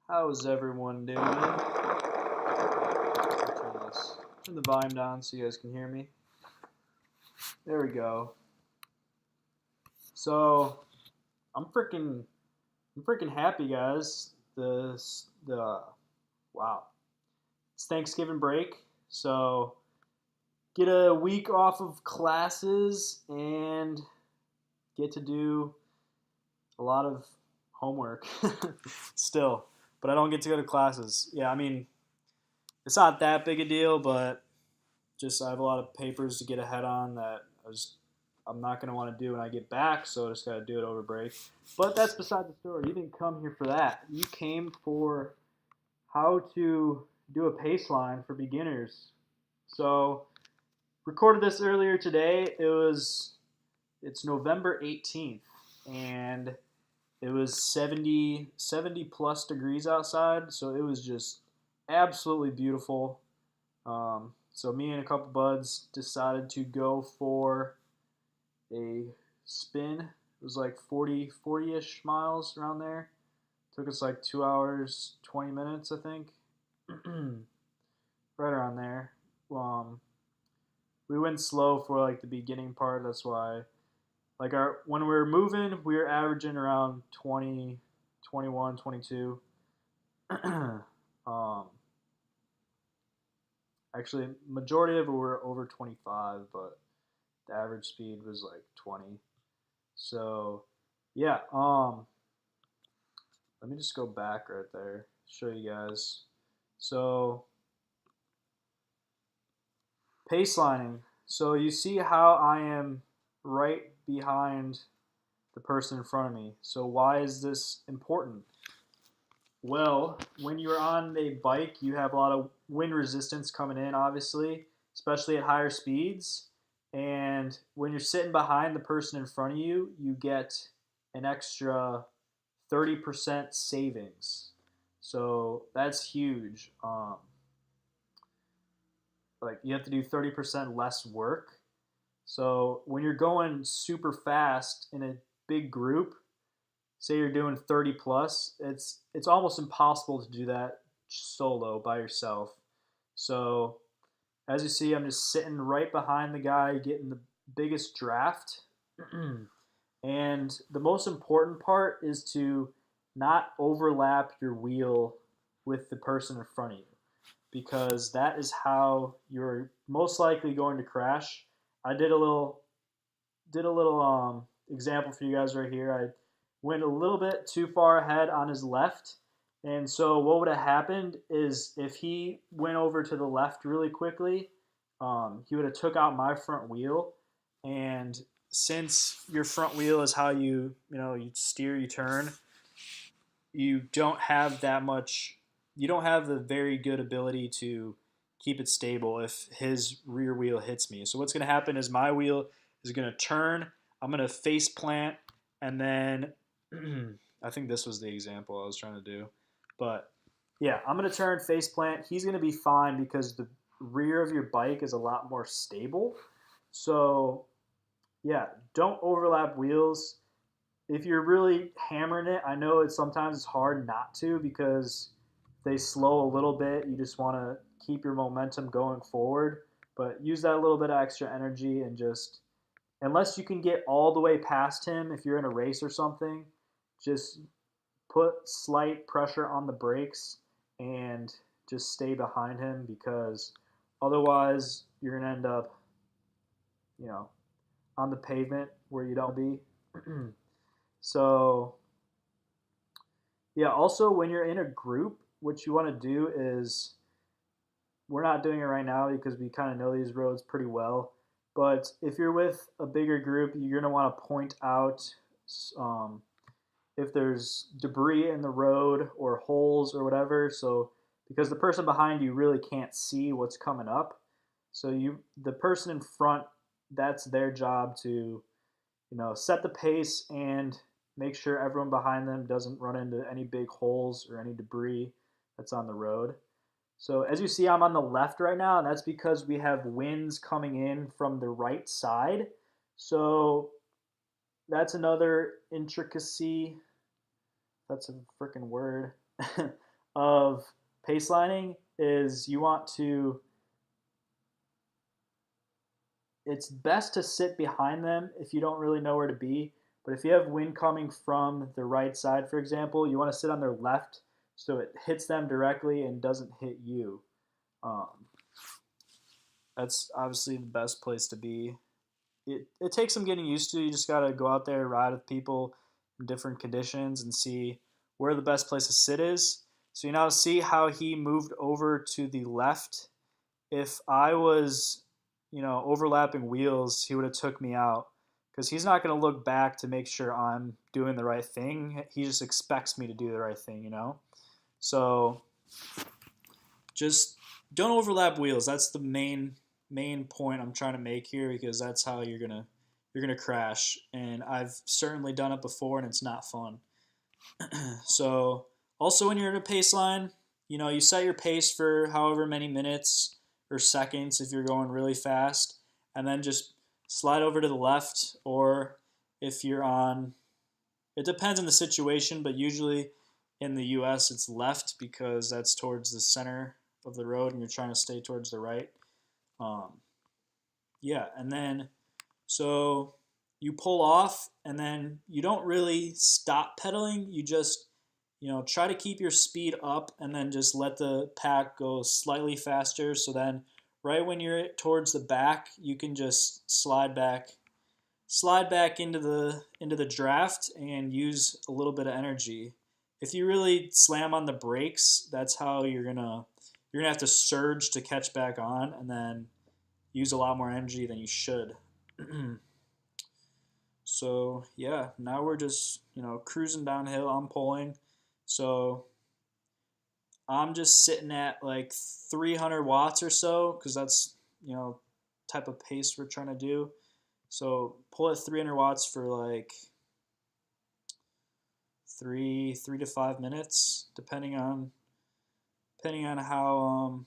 How's everyone doing? Turn the volume down so you guys can hear me. There we go. So I'm freaking happy, guys. The wow, it's Thanksgiving break, so get a week off of classes and get to do a lot of homework still, but I don't get to go to classes. Yeah, I mean it's not that big a deal, but just I have a lot of papers to get ahead on that I'm not going to want to do when I get back, so I just got to do it over break. But that's beside the story. You didn't come here for that. You came for how to do a paceline for beginners. So recorded this earlier today. It's November 18th, and it was 70 plus degrees outside, so it was just absolutely beautiful. So me and a couple buds decided to go for a spin. It was like 40-ish miles around there. Took us like 2 hours, 20 minutes, I think. Right around there. We went slow for like the beginning part. That's why, like when we were moving, we were averaging around 20, 21, 22. um, Actually, majority of it were over 25, but the average speed was like 20. So, yeah, let me just go back right there, show you guys. So, pacelining. So, you see how I am right behind the person in front of me. So, why is this important? Well, when you're on a bike, you have a lot of wind resistance coming in, obviously, especially at higher speeds. And when you're sitting behind the person in front of you, you get an extra 30% savings. So that's huge. Like you have to do 30% less work. So when you're going super fast in a big group, say you're doing 30 plus, it's almost impossible to do that solo by yourself. So as you see, I'm just sitting right behind the guy getting the biggest draft. And the most important part is to not overlap your wheel with the person in front of you because that is how you're most likely going to crash. I did a little example for you guys right here. I went a little bit too far ahead on his left. And so what would have happened is if he went over to the left really quickly, he would have took out my front wheel. And since your front wheel is how you steer, you turn, you don't have that much. You don't have the very good ability to keep it stable if his rear wheel hits me. So what's going to happen is my wheel is going to turn. I'm going to face plant, and then I think this was the example I was trying to do. But yeah, I'm going to turn face plant. He's going to be fine because the rear of your bike is a lot more stable. So yeah, don't overlap wheels. If you're really hammering it, I know sometimes it's hard not to because they slow a little bit. You just want to keep your momentum going forward, but use that little bit of extra energy and just unless you can get all the way past him if you're in a race or something, just put slight pressure on the brakes and just stay behind him because otherwise you're going to end up, you know, on the pavement where you don't be. So, yeah, also when you're in a group, what you want to do is we're not doing it right now because we kind of know these roads pretty well. But if you're with a bigger group, you're going to want to point out um, if there's debris in the road or holes or whatever. So because the person behind you really can't see what's coming up, so the person in front, that's their job to set the pace and make sure everyone behind them doesn't run into any big holes or any debris that's on the road. So as you see, I'm on the left right now, and that's because we have winds coming in from the right side. So that's another intricacy. That's a freaking word of pacelining is you want to, it's best to sit behind them if you don't really know where to be. But if you have wind coming from the right side, for example, you want to sit on their left so it hits them directly and doesn't hit you. Um, that's obviously the best place to be. It takes some getting used to. You just got to go out there, ride with people in different conditions, and see where the best place to sit is. So you now see how he moved over to the left. If I was, overlapping wheels, he would have took me out because he's not going to look back to make sure I'm doing the right thing. He just expects me to do the right thing. So just don't overlap wheels. That's the main point I'm trying to make here because that's how you're gonna crash. And I've certainly done it before, and it's not fun. So also when you're in a pace line, you set your pace for however many minutes or seconds if you're going really fast, and then just slide over to the left, or if you're on, it depends on the situation, but usually in the US it's left because that's towards the center of the road and you're trying to stay towards the right. Um, yeah, and then so you pull off and then you don't really stop pedaling. You just, try to keep your speed up and then just let the pack go slightly faster. So then right when you're towards the back, you can just slide back into the draft and use a little bit of energy. If you really slam on the brakes, that's how you're gonna have to surge to catch back on and then use a lot more energy than you should. So yeah, now we're just cruising downhill. I'm pulling, so I'm just sitting at like 300 watts or so because that's type of pace we're trying to do. So pull at 300 watts for like three to 5 minutes, depending on how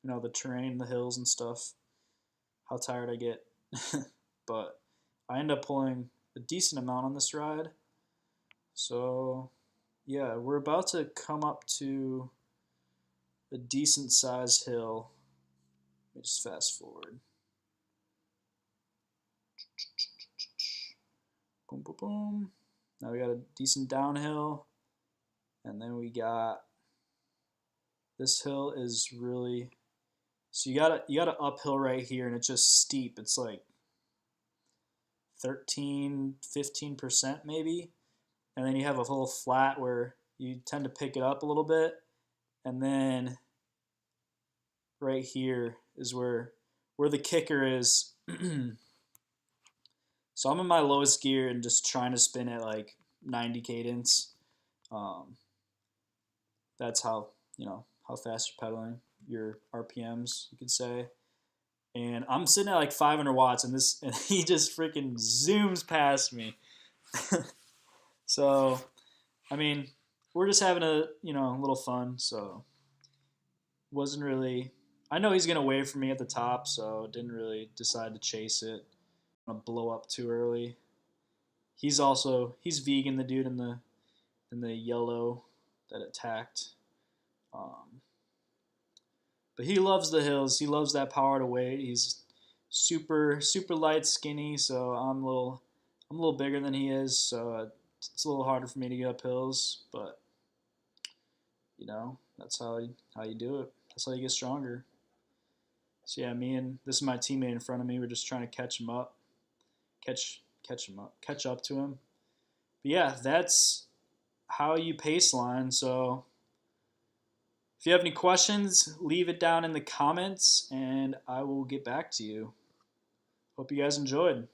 the terrain, the hills and stuff, how tired I get. But I end up pulling a decent amount on this ride. So yeah, we're about to come up to a decent sized hill. Let me just fast forward. Boom, boom, boom. Now we got a decent downhill, and then we got this hill is really, so you got an uphill right here, and it's just steep. It's like 13-15% maybe, and then you have a little flat where you tend to pick it up a little bit, and then right here is where the kicker is. So I'm in my lowest gear and just trying to spin at like 90 cadence. Um, that's how fast you're pedaling, your RPMs, you could say. And I'm sitting at like 500 watts, and he just freaking zooms past me. So, I mean, we're just having a little fun. So, wasn't really. I know he's gonna wave for me at the top, so didn't really decide to chase it. I'm gonna blow up too early. He's vegan, the dude in the yellow that attacked. Um, but he loves the hills. He loves that power to weight. He's super light, skinny. So I'm a little bigger than he is. So it's a little harder for me to get up hills. But that's how you do it. That's how you get stronger. So yeah, this is my teammate in front of me. We're just trying to catch him up, catch up to him. But yeah, that's how you pace line. So if you have any questions, leave it down in the comments and I will get back to you. Hope you guys enjoyed.